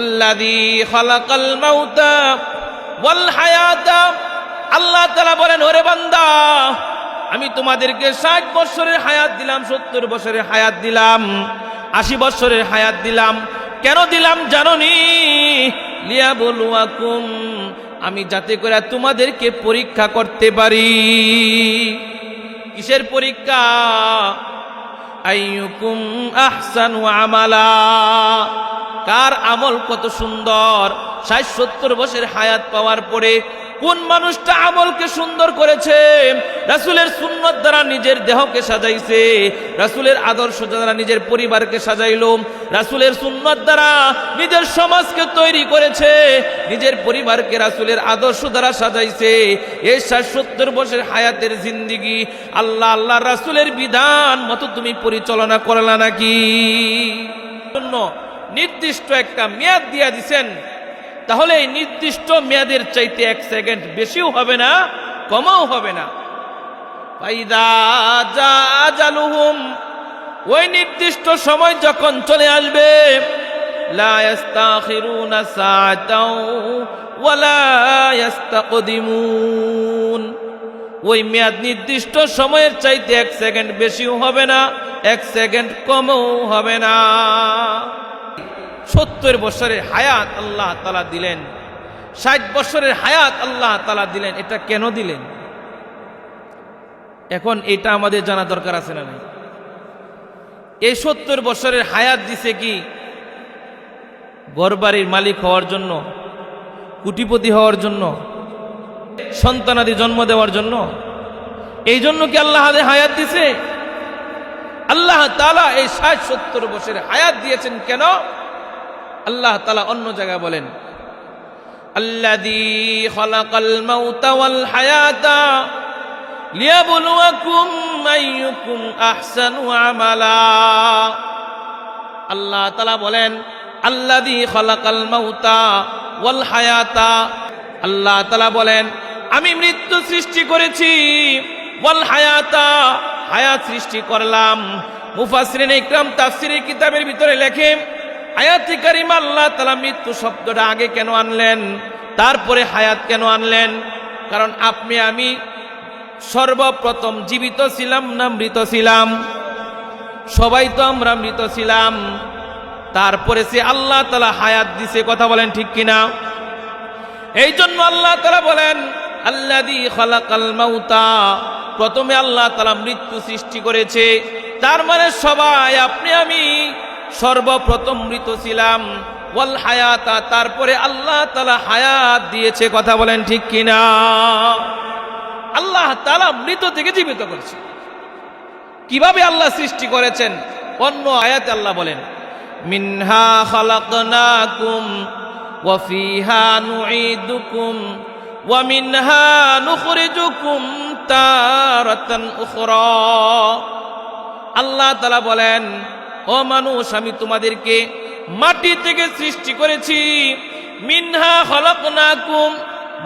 আল্লাযী খালাকাল মাউতা ওয়াল হায়াতা, আল্লাহ তাআলা বলেন, ওরে বান্দা, আমি তোমাদেরকে 60 বছরের হায়াত দিলাম, 70 বছরের হায়াত দিলাম, 80 বছরের হায়াত দিলাম। কেন দিলাম জানোনি? লিয়াবলুয়াকুম, আমি যাতে করে তোমাদেরকে পরীক্ষা করতে পারি। কিসের পরীক্ষা? আইয়ুকুম আহসানু আমালা, কার আমল কত সুন্দর। 60-70 বছর হায়াত পাওয়ার পরে কোন মানুষটা আমলকে সুন্দর করেছে, রাসূলের সুন্নাত দ্বারা নিজের দেহকে সাজাইছে, রাসূলের আদর্শ দ্বারা নিজের পরিবারকে সাজাইলো, রাসূলের সুন্নাত দ্বারা নিজের সমাজকে তৈরি করেছে, নিজের পরিবারকে রাসূলের আদর্শ দ্বারা সাজাইছে। এই 60-70 বছর হায়াতের জিন্দেগি আল্লাহ রাসূলের বিধান মতো তুমি পরিচালনা করলা নাকি? জন্য নির্দিষ্ট একটা মেয়াদ দিয়া দিছেন, তাহলে এই নির্দিষ্ট মেয়াদের চাইতে 1 সেকেন্ড বেশিও হবে না, কমও হবে না। ফাইদা জা আজালুহুম, ওই নির্দিষ্ট সময় যখন চলে আসবে, লা ইস্তাখিরুনা সাআতাও ওয়ালা ইস্তাকদিমুন, ওই মেয়াদ নির্দিষ্ট সময়ের চাইতে 1 সেকেন্ড বেশিও হবে না, 1 সেকেন্ড কমও হবে না। 70 বছরের হায়াত আল্লাহ তাআলা দিলেন, 60 বছরের হায়াত আল্লাহ তাআলা দিলেন। এটা কেন দিলেন? এখন এটা আমাদের জানা দরকার আছে না? এই 70 বছরের হায়াত দিছে কি ঘরবাড়ির মালিক হওয়ার জন্য, কোটিপতি হওয়ার জন্য, সন্তানাদি জন্ম দেওয়ার জন্য? এই জন্য কি আল্লাহ হায়াত দিছে? আল্লাহ তাআলা এই 60-70 বছরের হায়াত দিয়েছেন কেন? আল্লাহ তাআলা অন্য জায়গায় বলেন, আল্লাযী খালাকাল মাউতা ওয়াল হায়াতা লিয়াবলুয়াকুম আইয়ুকুম আহসানু আমালা। আল্লাহ তাআলা বলেন, আল্লাযী খালাকাল মাউতা ওয়াল হায়াতা, আল্লাহ তাআলা বলেন, আমি মৃত্যু সৃষ্টি করেছি, ওয়াল হায়াতা, হায়াত সৃষ্টি করলাম। মুফাসসিরিন ইকরাম তাফসীরের কিতাবের ভিতরে লেখেন, আয়াতে কারিমা আল্লাহ তাআলা মৃত্যু শব্দটা আগে কেন আনলেন, তারপরে হায়াত কেন আনলেন? কারণ আপনি আমি সর্বপ্রথম জীবিত ছিলাম না মৃত ছিলাম? সবাই তো আমরা মৃত ছিলাম। তারপরে সে আল্লাহ তাআলা হায়াত দিছে, কথা বলেন ঠিক কিনা? এই জন্য আল্লাহ তাআলা বলেন, আল্লাযী খালাকাল মাউতা, প্রথমে আল্লাহ তাআলা মৃত্যু সৃষ্টি করেছে, তার মানে সবাই আপনি আমি সর্বপ্রথম মৃত ছিলাম। ওয়াল হায়াতা, তারপরে আল্লাহ তাআলা হায়াত দিয়েছে, কথা বলেন ঠিক কিনা? আল্লাহ তাআলা মৃত থেকে জীবিত করেছে। কিভাবে আল্লাহ সৃষ্টি করেছেন? অন্য আয়াতে আল্লাহ বলেন, মিনহা খালাকনাকুম ওয়া ফিহা নুঈদুকুম ওয়া মিনহা নুখরিজুকুম তারাতান উখরা। আল্লাহ তাআলা বলেন, ও মানুষ, আমি তোমাদেরকে মাটি থেকে সৃষ্টি করেছি। মিনহা খালাকনাকুম,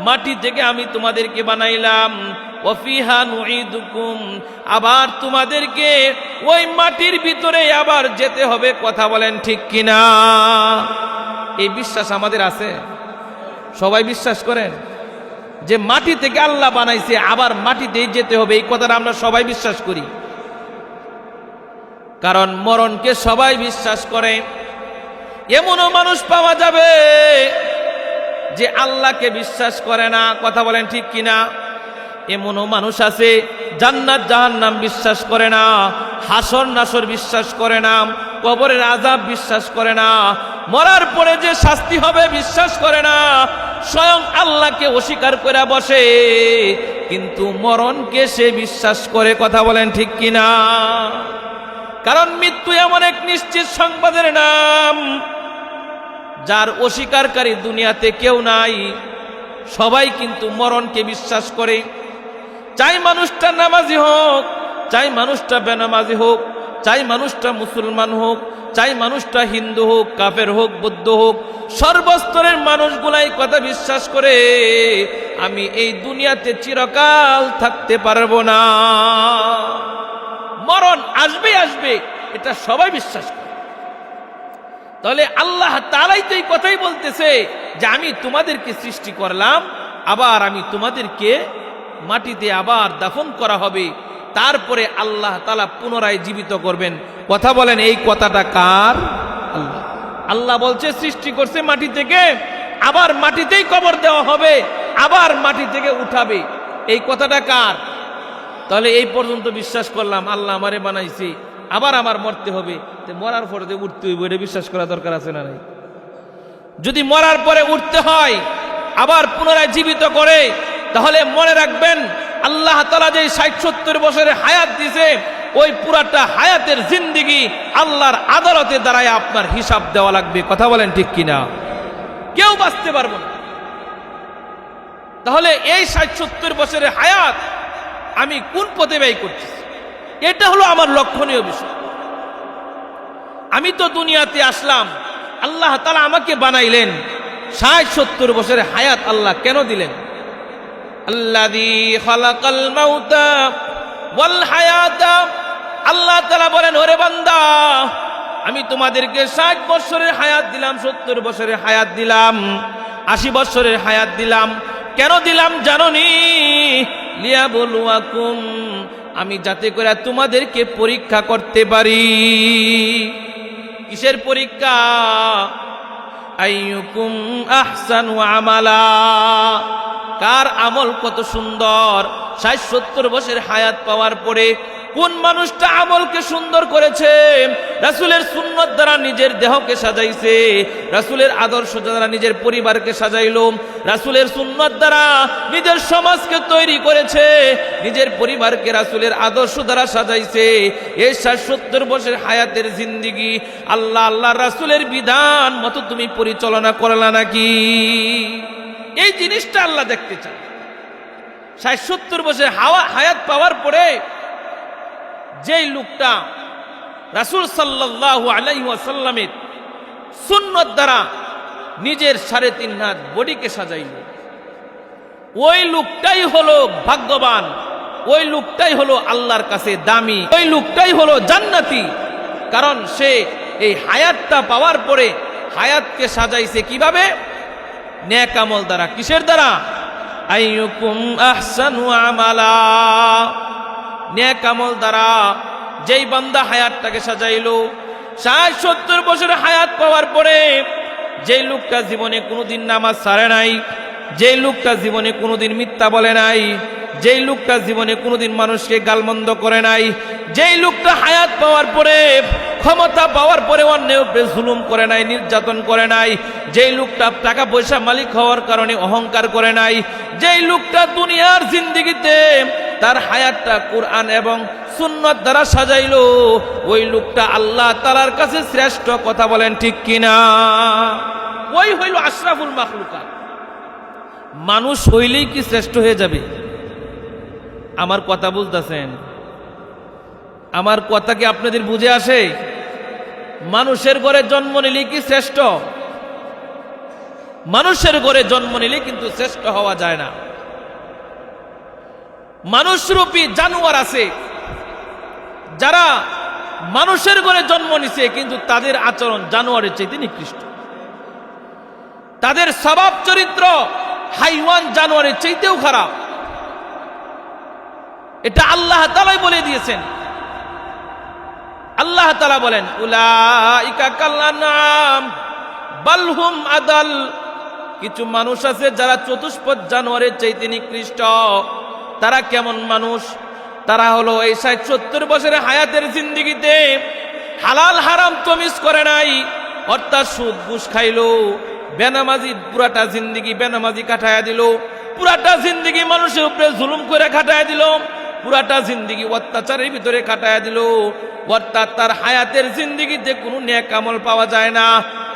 মাটি থেকে আমি তোমাদেরকে বানাইলাম। ওয়া ফিহা নুঈদুকুম, আবার তোমাদেরকে ওই মাটির ভিতরে আবার যেতে হবে, কথা বলেন ঠিক কিনা? এই বিশ্বাস আমাদের আছে? সবাই বিশ্বাস করেন যে মাটি থেকে আল্লাহ বানাইছে, আবার মাটিতেই যেতে হবে? এই কথাটা আমরা সবাই বিশ্বাস করি। কারণ মরণকে সবাই বিশ্বাস করে। এমনও মানুষ পাওয়া যাবে যে আল্লাহকে বিশ্বাস করে না, কথা বলেন ঠিক কিনা? এমনও মানুষ আছে জান্নাত জাহান্নাম বিশ্বাস করে না, হাসর নাসর বিশ্বাস করে না, কবরের আযাব বিশ্বাস করে না, মরার পরে যে শাস্তি হবে বিশ্বাস করে না, স্বয়ং আল্লাহকে অস্বীকার করে বসে, কিন্তু মরণকে সে বিশ্বাস করে, কথা বলেন ঠিক কিনা? কারণ মৃত্যু এমন এক নিশ্চিত সংবাদের নাম, যার অস্বীকারী দুনিয়াতে কেউ নাই। সবাই কিন্তু মরণকে বিশ্বাস করে। চাই মানুষটা নামাজি হোক, চাই মানুষটা বেনামাজি হোক, চাই মানুষটা মুসলমান হোক, চাই মানুষটা হিন্দু হোক, কাফের হোক, বৌদ্ধ হোক, সর্বস্তরের মানুষগুলাই কথা বিশ্বাস করে, আমি এই দুনিয়াতে চিরকাল থাকতে পারবো না। মরণ আসবে আসবে, এটা সবাই বিশ্বাস করে। তাহলে আল্লাহ তাআলাই তো এই কথাই বলতেছে যে আমি তোমাদেরকে সৃষ্টি করলাম, আবার আমি তোমাদেরকে মাটিতে আবার দাফন করা হবে, তারপরে আল্লাহ তাআলা পুনরায় জীবিত করবেন। কথা বলেন, এই কথাটা কার? আল্লাহ। আল্লাহ বলছে সৃষ্টি করছে মাটি থেকে, আবার মাটিতেই কবর দেওয়া হবে, আবার মাটি থেকে উঠাবে। এই কথাটা কার? তাহলে এই পর্যন্ত বিশ্বাস করলাম আল্লাহ আমারে বানাইছি, আবার আমার মরতে হবে, মরার পরে উঠতে হইব, এটা বিশ্বাস করা দরকার আছে না নাই? যদি মরার পরে উঠতে হয়, আবার পুনরায় জীবিত করে, তাহলে মনে রাখবেন আল্লাহ তাআলা যে ৬০-৭০ বছরের হায়াত দিয়েছে, ওই পুরাটা হায়াতের জিন্দেগি আল্লাহর আদালতে দাঁড়ায় আপনার হিসাব দেওয়া লাগবে। কথা বলেন ঠিক কিনা? কেউ বাঁচতে পারবে না। তাহলে এই ৬০-৭০ বছরের হায়াত আমি কোন পথে ব্যয় করছি, এটা হলো আমার লক্ষণীয় বিষয়। আমি তো দুনিয়াতে আসলাম, আল্লাহ তাআলা আমাকে বানাইলেন, ৬০-৭০ বছরের হায়াত আল্লাহ কেন দিলেন? আল্লাযী খালাকাল মাউতা ওয়াল হায়াতা, আল্লাহ তাআলা বলেন, ওরে বান্দা, আমি তোমাদেরকে ৬০ বছরের হায়াত দিলাম, ৭০ বছরের হায়াত দিলাম, ৮০ বছরের হায়াত দিলাম। কেন দিলাম জানোনি? লিয়াবলুয়াকুম, আমি যাতে করে তোমাদেরকে পরীক্ষা করতে পারি। কিসের পরীক্ষা? আইয়ুকুম আহসানু আমালা, কার আমল কত সুন্দর। ৬০-৭০ বছর হায়াত পাওয়ার পরে কোন মানুষটা আমলকে সুন্দর করেছে, রাসূলের সুন্নাত দ্বারা নিজের দেহকে সাজাইছে, রাসূলের আদর্শ দ্বারা নিজের পরিবারকে সাজাইলো, রাসূলের সুন্নাত দ্বারা নিজের সমাজকে তৈরি করেছে, নিজের পরিবারকে রাসূলের আদর্শ দ্বারা সাজাইছে। এই ৬০-৭০ বছর হায়াতের জিন্দেগি আল্লাহ রাসূলের বিধান মতো তুমি পরিচালনা করলা নাকি? এই জিনিসটা আল্লাহ দেখতে চান। ৬০-৭০ বছর হায়াত পাওয়ার পরে যেই লোকটা রাসূল সাল্লাল্লাহু আলাইহি ওয়াসাল্লামের সুন্নাত দ্বারা নিজের ৩.৫ হাত বডিকে সাজাইল, ওই লোকটাই হলো ভাগ্যবান, ওই লোকটাই হলো আল্লাহর কাছে দামি, ওই লোকটাই হলো জান্নাতি। কারণ সে এই হায়াতটা পাওয়ার পরে হায়াতকে সাজাইছে কিভাবে? নেক আমল দ্বারা। কিসের দ্বারা? আইয়ুকুম আহসানু আমালা, নেক আমল দ্বারা। যেই বান্দা হায়াতটাকে সাজাইলো, ৬০-৭০ বছরের হায়াত পাওয়ার পরে যেই লোকটা জীবনে কোনোদিন নামাজ ছাড়ে নাই, যেই লোকটা জীবনে কোনোদিন মিথ্যা বলে নাই, যেই লোকটা জীবনে কোনোদিন মানুষকে গালমন্দ করে নাই, যেই লোকটা হায়াত পাওয়ার পরে, ক্ষমতা পাওয়ার পরে অন্যের উপরে জুলুম করে নাই, নির্যাতন করে নাই, যেই লোকটা টাকা পয়সা মালিক হওয়ার কারণে অহংকার করে নাই, যেই লোকটা দুনিয়ার জিন্দেগিতে তার হায়াতটা কোরআন এবং সুন্নাত দ্বারা সাজাইলো, ওই লোকটা আল্লাহ তাআলার কাছে শ্রেষ্ঠ। কথা বলেন ঠিক কিনা? ওই হইল আশরাফুল মাখলুকাত। মানুষ হইলেই কি শ্রেষ্ঠ হয়ে যাবে? আমার কথা বুঝতেছেন? আমার কথা কি আপনাদের বুঝে আসে? মানুষের ঘরে জন্ম নিলে কি শ্রেষ্ঠ? মানুষের ঘরে জন্ম নিলে কিন্তু শ্রেষ্ঠ হওয়া যায় না। মানুষরূপী জানোয়ার আছে যারা মানুষের ঘরে জন্ম নিছে, কিন্তু তাদের আচরণ জানোয়ারের চাইতে নিকৃষ্ট, তাদের স্বভাব চরিত্র হাইওয়ান জানোয়ারের চাইতেও খারাপ। এটা আল্লাহ তাআলাই বলে দিয়েছেন। আল্লাহ তাআলা বলেন, উলাইকা কাল্লানাম বাল হুম আদাল, কিছু মানুষ আছে যারা চতুষ্পদ জানোয়ারের চাইতে নিকৃষ্ট। তারা কেমন মানুষ? তারা হলো এই ৬০-৭০ বছরের হায়াতের জিন্দেগিতে হালাল হারাম তমিজ করে নাই, অর্থাৎ সুদ ঘুষ খাইলো, বেনামাজি পুরাটা জিন্দেগি বেনামাজি কাটায়া দিল, পুরাটা জিন্দেগি মানুষের উপরে জুলুম করে কাটায়া দিল, পুরাটা জিন্দেগি অত্যাচারের ভিতরে কাটায়া দিল। অর্থাৎ তার হায়াতের জিন্দেগিতে কোনো নেক আমল পাওয়া যায় না।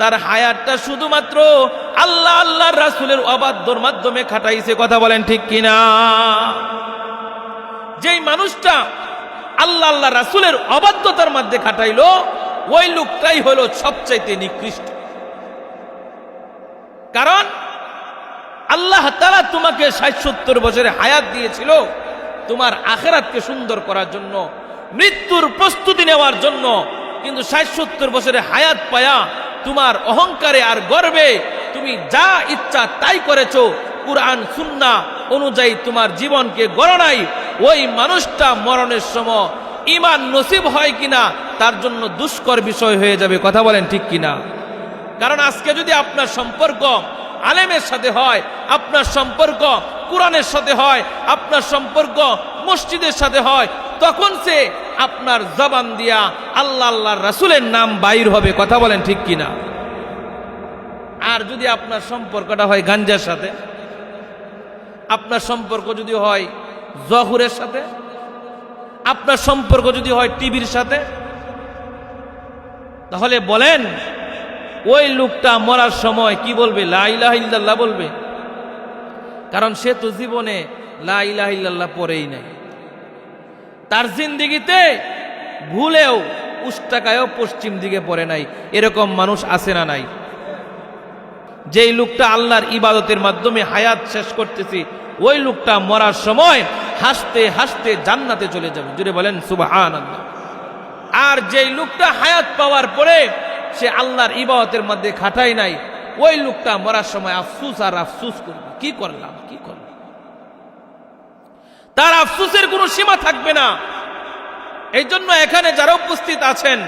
তার হায়াতটা শুধুমাত্র আল্লাহর রাসূলের অবাধ্যর মাধ্যমে কাটাইছে। কথা বলেন ঠিক কিনা? যেই মানুষটা আল্লাহ রাসূলের অবাধ্যতার মধ্যে কাটাইলো, ওই লোকটাই হলো সবচাইতে নিকৃষ্ট। কারণ আল্লাহ তাআলা তোমাকে ৬০-৭০ বছরের হায়াত দিয়েছিল তোমার আখিরাতকে সুন্দর করার জন্য, মৃত্যুর প্রস্তুতি নেওয়ার জন্য। কিন্তু ৬০-৭০ বছরের হায়াত পায়া তোমার অহংকারে আর গর্বে তুমি যা ইচ্ছা তাই করেছো, কুরআন সুন্নাহ অনুযায়ী তোমার জীবনকে গড়ো নাই, ওই মানুষটা মরণের সময় ঈমান নসিব হয় কিনা তার জন্য দুষ্কর বিষয় হয়ে যাবে। কথা বলেন ঠিক কিনা? কারণ আজকে যদি আপনার সম্পর্ক আলেমের সাথে হয়, আপনার সম্পর্ক কুরআনের সাথে হয়, আপনার সম্পর্ক মসজিদের সাথে হয়, তখন সে আপনার জবান দিয়া আল্লাহ আল্লাহর রাসূলের নাম বাইর হবে। কথা বলেন ঠিক কিনা? আর যদি আপনার সম্পর্কটা হয় গাঞ্জার সাথে, আপনার সম্পর্ক যদি হয় জহুরের সাথে, আপনার সম্পর্ক যদি হয় টিভির সাথে, তাহলে বলেন ওই লোকটা মরার সময় কি বলবে? লা ইলাহা ইল্লাল্লাহ বলবে। কারণ সে তো জীবনে লা ইলাহা ইল্লাল্লাহ পড়েই নাই, তার জিন্দেগিতে ভুলেও উস্তাকায়ও পশ্চিম দিকে পড়ে নাই। এরকম মানুষ আছে না নাই? যেই লোকটা আল্লাহর ইবাদতের মাধ্যমে হায়াত শেষ করতেছি, ওই লোকটা মরার সময় হাসতে হাসতে জান্নাতে চলে যাবে। জুড়ে বলেন সুবহানাল্লাহ। আর যেই লোকটা হায়াত পাওয়ার পরে সে আল্লাহর ইবাদতের মধ্যে খাটাই নাই, ওই লোকটা মরার সময় আফসুস আর আফসুস করবে, কি করলাম কি করলাম। তার আফসুসের কোনো সীমা থাকবে না। এই জন্য এখানে যারা উপস্থিত আছেন,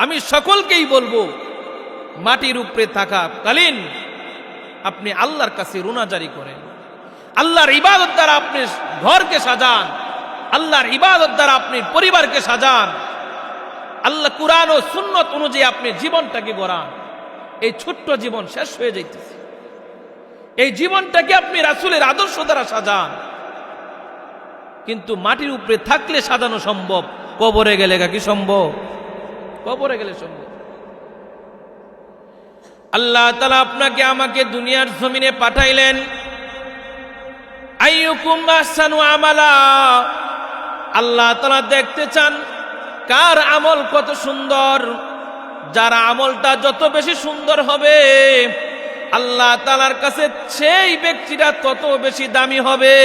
আমি সকলকেই বলবো, মাটির উপরে থাকা কালীন আপনি আল্লাহর কাছে রুনাজারি করেন। আল্লাহর ইবাদত দ্বারা আপনি ঘরকে সাজান, আল্লাহর ইবাদত দ্বারা আপনি পরিবারকে সাজান, আল্লাহ কুরআন ও সুন্নত অনুযায়ী আপনি জীবনটাকে গড়ান। এই ছোট্ট জীবন শেষ হয়ে যাইতেছে, এই জীবনটাকে আপনি রাসূলের আদর্শ দ্বারা সাজান। কিন্তু মাটির উপরে থাকলে সাজানো সম্ভব, কবরে গেলে কি সম্ভব? কবরে গেলে সম্ভব। আল্লাহ তাআলা আপনাকে আমাকে দুনিয়ার জমিনে পাঠাইলেন, আইয়ুকুম আহসানু আমালা। আল্লাহ তাআলা দেখতে চান কার আমল কত সুন্দর। যার আমলটা যত বেশি সুন্দর হবে, আল্লাহ তাআলার কাছে সেই ব্যক্তিটা তত বেশি দামি হবে।